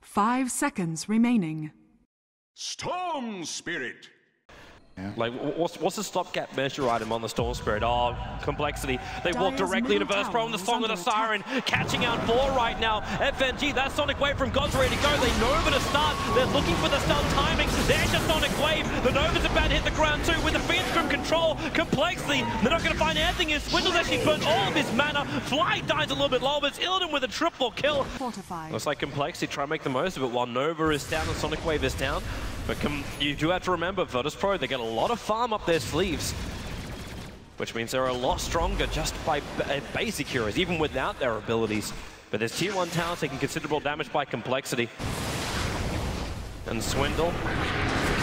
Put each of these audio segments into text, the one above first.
5 seconds remaining. Storm Spirit. Yeah. Like, what's the stopgap measure item on the Storm Spirit? Oh, complexity. They walk directly into Burst Pro on the Song of the Siren, catching out 4 right now. FNG, that Sonic Wave from God's ready to go. They Nova to start. They're looking for the stun timing. There's your Sonic Wave. The Nova's about to hit the ground too with the Phoenix from control. Complexity, they're not going to find anything here. Swindle's actually burnt all of his mana. Fly dies a little bit low, but it's Illidan with a triple kill. Fortified. Looks like Complexity try to make the most of it while Nova is down and Sonic Wave is down. But you do have to remember, Virtus Pro, they get a lot of farm up their sleeves, which means they're a lot stronger just by basic heroes, even without their abilities. But there's tier 1 talents taking considerable damage by Complexity. And Swindle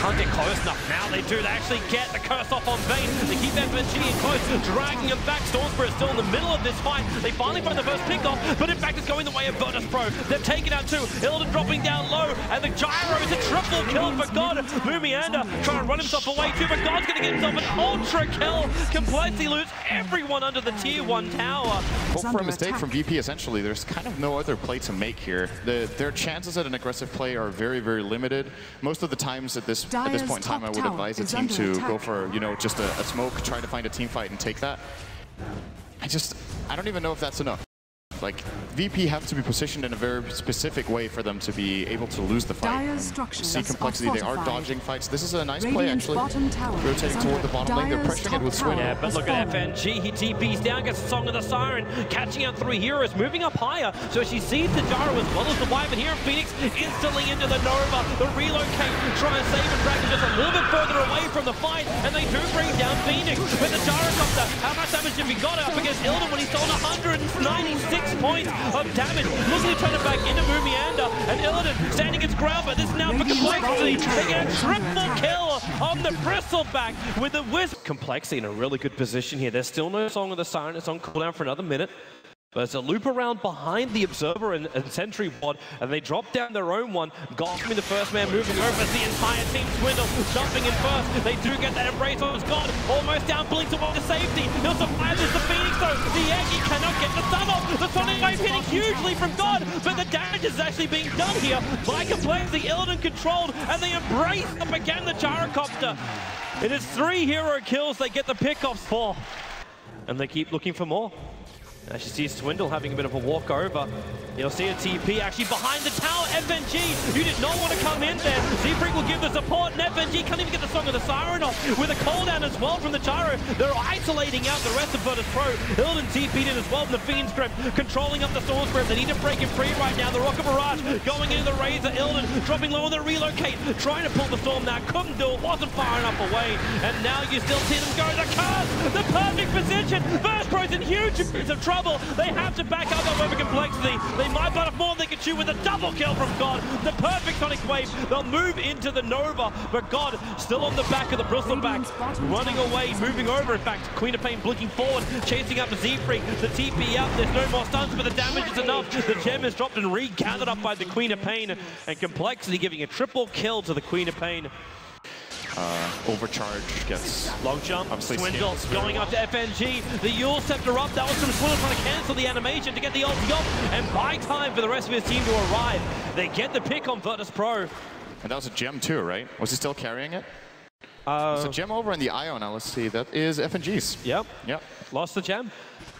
can't get close enough. Now they do. They actually get the curse off on Vayne. They keep FNG in close, dragging him back. Storm Spirit still in the middle of this fight. They finally find the first pick off, but in fact it's going the way of Virtus Pro. They've taken out 2. Illidan dropping down low, and the Gyro is a triple kill for God. Mumianda trying to run himself away too, but God's going to get himself an ultra kill. Complexity lose everyone under the tier 1 tower. Well, for a mistake from VP, essentially, there's kind of no other play to make here. Their chances at an aggressive play are very, very limited. Most of the times at this point in time, I would advise a team to go for, just a smoke, try to find a team fight and take that. I don't even know if that's enough. Like, VP have to be positioned in a very specific way for them to be able to lose the fight. See Complexity, they are dodging fights. This is a nice play, actually. Rotating toward the bottom lane, they're pressuring it with Swing. Yeah, but look at FNG, he TPs down, gets the Song of the Siren, catching out 3 heroes, moving up higher. So she sees the Gyro as well as the Wyvern here, Phoenix instantly into the Nova. The relocate, try and save and drag him just a little bit further away from the fight, and they do bring down Phoenix. With the Gyrocopter, how much damage have he got up against Illidan when he's on 196 points of damage? Looking to turn it back into Mumianda, and Illidan standing his ground, but this is now for Complexity. They get a triple kill on the Bristleback with the Wisp. Complexity in a really good position here. There's still no Song of the Siren. It's on cooldown for another minute. But it's a loop around behind the Observer and Sentry Ward, and they drop down their own one. Goth the first man moving over as the entire team Swindle jumping in first. They do get that embrace on his God. Almost down, blinks away to safety. He'll survive this, the Phoenix though. The Aggie cannot get the stun off. The Sonic Wave hitting hugely from God, but the damage is actually being done here by Complexity. Illidan controlled, and they embrace up again the Gyrocopter. It is 3 hero kills they get the pickoffs for, and they keep looking for more. As you see Swindle having a bit of a walk over. You'll see a TP actually behind the tower. FNG, you did not want to come in there. Z-Freak will give the support, and FNG can't even get the Song of the Siren off with a cooldown as well from the Gyro. They're isolating out the rest of Virtus Pro. Illidan TP'd in as well from the Fiend's Grip, controlling up the Storm Spirit. They need to break him free right now. The Rocket Barrage going into the Razor. Illidan dropping low on the relocate, trying to pull the Storm now. Couldn't do it, wasn't far enough away. And now you still see them go. The curse, the perfect position. Virtus Pro's in huge amounts of trouble. They have to back up over Complexity. They might bite off more than they can chew with a double kill from God. The perfect Sonic Wave. They'll move into the Nova, but God still on the back of the Bristleback, running away, moving over. In fact, Queen of Pain blinking forward, chasing up the Z-Freak. The TP up. There's no more stuns, but the damage is enough. The gem is dropped and re-gathered up by the Queen of Pain, and Complexity giving a triple kill to the Queen of Pain. Overcharge gets long jump. Swindle going up to FNG. The Yule Scepter up. That was from Swindle trying to cancel the animation to get the ulti off and buy time for the rest of his team to arrive. They get the pick on Virtus Pro. And that was a gem too, right? Was he still carrying it? It's a gem over in the Ion. Now let's see. That is FNG's. Yep. Lost the gem.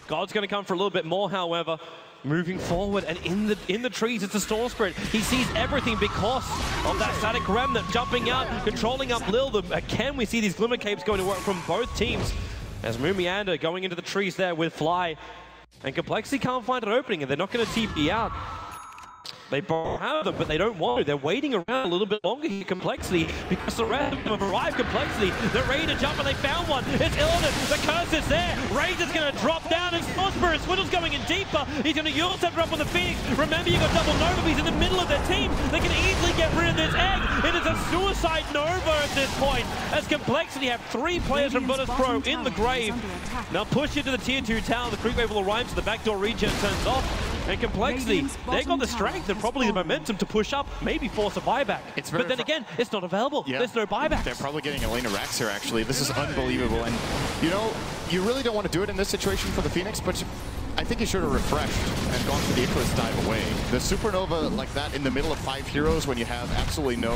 God's going to come for a little bit more, however. Moving forward, and in the trees, it's a Storm Spirit. He sees everything because of that static remnant jumping out, controlling up Lil. Again, we see these Glimmer Capes going to work from both teams. As Mumianda going into the trees there with Fly, and Complexity can't find an opening, and they're not going to TP out. They both have them, but they don't want to. They're waiting around a little bit longer here, Complexity, because the rest of them have arrived. Complexity, they're ready to jump, and they found one. It's Illidan. The curse is there. Razor's going to drop down, and Storm Spirit. Swindle's going in deeper. He's going to Yule Scepter up on the Phoenix. Remember, you got double Nova. He's in the middle of their team. They can easily get rid of this egg. It is a suicide Nova at this point, as Complexity have 3 players from Virtus Pro in the grave. Now push into the tier 2 tower. The creep wave will arrive, so the backdoor regen turns off. And Complexity, they got the strength and probably the momentum to push up, maybe force a buyback. But then again, it's not available. Yeah. There's no buyback. They're probably getting Elena Rax here, actually. This is unbelievable. And, you really don't want to do it in this situation for the Phoenix, but I think he should have refreshed and gone for the Icarus dive away. The Supernova like that in the middle of 5 heroes when you have absolutely no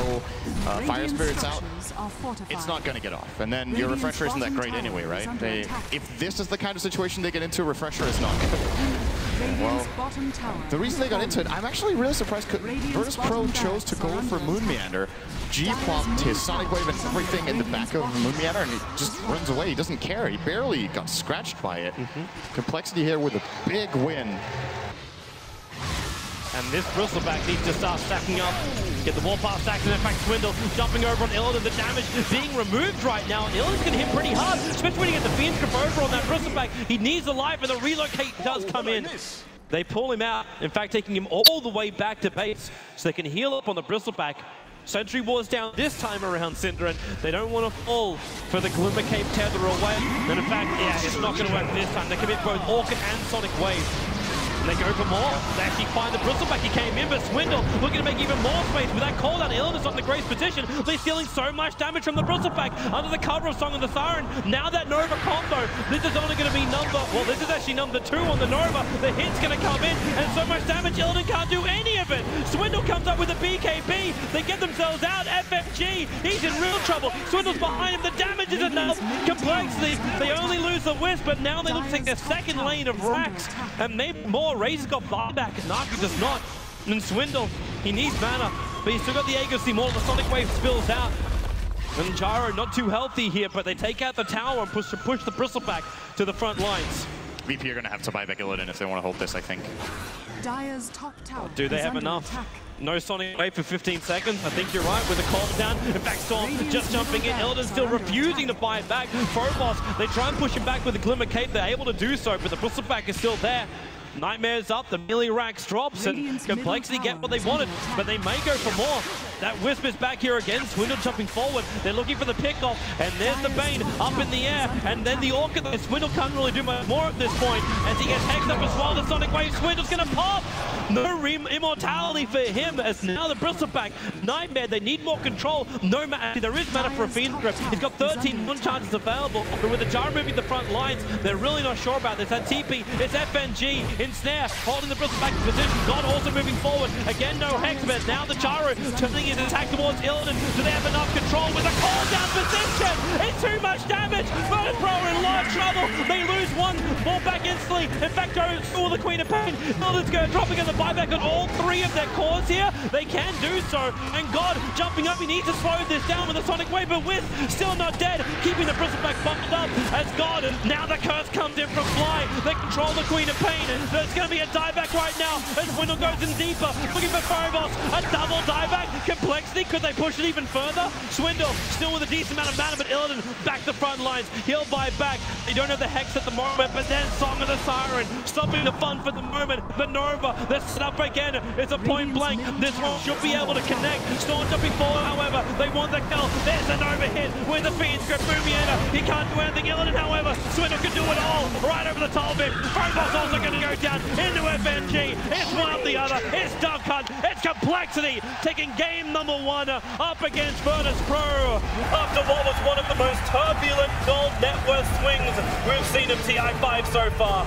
fire spirits out, it's not going to get off. And then your refresher isn't that great anyway, right? If this is the kind of situation they get into, refresher is not good. Well, the reason they got into it, I'm actually really surprised Virtus Pro chose to go for Moon Meander. G plopped his Sonic Wave and everything in the back of Moon Meander, and he just runs away. He doesn't care. He barely got scratched by it. Complexity here with a big win. And this Bristleback needs to start stacking up. Get the Warpath stacks, and in fact Swindle jumping over on Illidan. The damage being removed right now, and Illidan's gonna hit pretty hard, especially when you get the Fiend Grip over on that Bristleback. He needs the life, and the relocate does come in. They pull him out, in fact taking him all the way back to base, so they can heal up on the Bristleback. Sentry Wars down this time around, Synderen. They don't want to fall for the Glimmer Cape tether away. And in fact, yeah, it's not going to work this time. They commit both Orchid and Sonic Wave. And they go for more. They actually find the Bristleback. He came in, but Swindle looking to make even more space with that call down. Illidan's not in the great position. They're stealing so much damage from the Bristleback under the cover of Song of the Siren. Now that Nova combo, this is only going to be this is actually number 2 on the Nova. The hit's going to come in, and so much damage, Illidan can't do any of it. Swindle comes up with a BKB. They get themselves out. FFG, he's in real trouble. Swindle's behind him. The damage is enough. Complexity, they only lose the Wisp, but now they look like their second lane of racks, and maybe more. Razor's got buyback, and Naki does not. And Swindle, he needs mana, but he's still got the Aegis more. The Sonic Wave spills out. And Gyro not too healthy here, but they take out the tower and push the Bristleback to the front lines. VP are going to have to buy back Illidan if they want to hold this, I think. Dire's top tower. Do they have enough? Attack. No Sonic Wave for 15 seconds. I think you're right with the cold down. In fact, Storm just jumping in. Illidan still refusing to buy it back. Phobos, they try and push him back with the Glimmer Cape. They're able to do so, but the Bristleback is still there. Nightmare's up, the melee racks drops, and Complexity get what they wanted, but they may go for more. That Wisp is back here again, Swindle jumping forward. They're looking for the pickoff, and there's the Bane up in the air, and then the Orchid. Swindle can't really do much more at this point, as he gets hexed up as well. The Sonic Wave, Swindle's gonna pop! No immortality for him, as now the Bristleback. Nightmare, they need more control. No mana, there is mana for a Fiend Grip. He's got 13 one-chances available, but with the Jar moving the front lines, they're really not sure about this. That TP, it's FNG. Ensnare, holding the Bristleback in position. God also moving forward. Again, no Hex, but now the Charo turning his attack towards Illidan. Do they have enough control with a call down position? It's too much damage. Virtus Pro are in a lot of trouble. They lose one, fall back instantly. In fact, all the Queen of Pain. Illidan's dropping in the buyback on all 3 of their cores here. They can do so. And God jumping up. He needs to slow this down with a Sonic Wave, but Wisp still not dead. Keeping the Bristleback bundled up as God. Now the curse comes in from Fly. They control the Queen of Pain. There's going to be a dieback right now as Swindle goes in deeper, looking for Phobos. A double dieback. Complexity, could they push it even further? Swindle still with a decent amount of mana, but Illidan back the front lines. He'll buy back. They don't have the Hex at the moment, but then Song of the Siren stopping the fun for the moment. The Nova, they're set up again. It's a point blank. This one should be able to connect. Storm jumping forward, however, they want the kill. There's a Nova hit with the Fiend Grip. Mumieta, he can't do anything. Illidan, however, Swindle can do it all. Right over the top of him. Phobos also going to go down into FNG. It's one up the other. It's Duck Hunt. It's Complexity taking game number 1 up against Virtus Pro. After what was one of the most turbulent gold net worth swings we've seen in TI5 so far.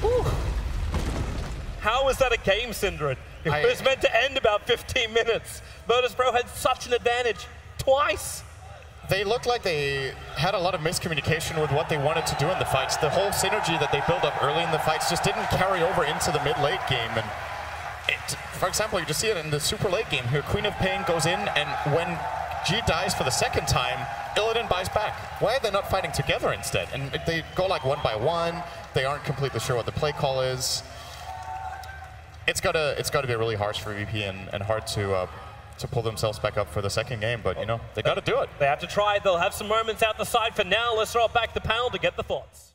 Whew. How was that a game, Synderen? It was meant to end about 15 minutes. Virtus Pro had such an advantage twice. They looked like they had a lot of miscommunication with what they wanted to do in the fights. The whole synergy that they built up early in the fights just didn't carry over into the mid-late game. And for example, you just see it in the super late game here. Queen of Pain goes in, and when G dies for the second time, Illidan buys back. Why are they not fighting together instead? And they go like 1 by 1. They aren't completely sure what the play call is. It's gotta be really harsh for VP and hard to pull themselves back up for the second game, but you know, they got to do it. They have to try. They'll have some moments out the side for now. Let's throw it back to the panel to get the thoughts.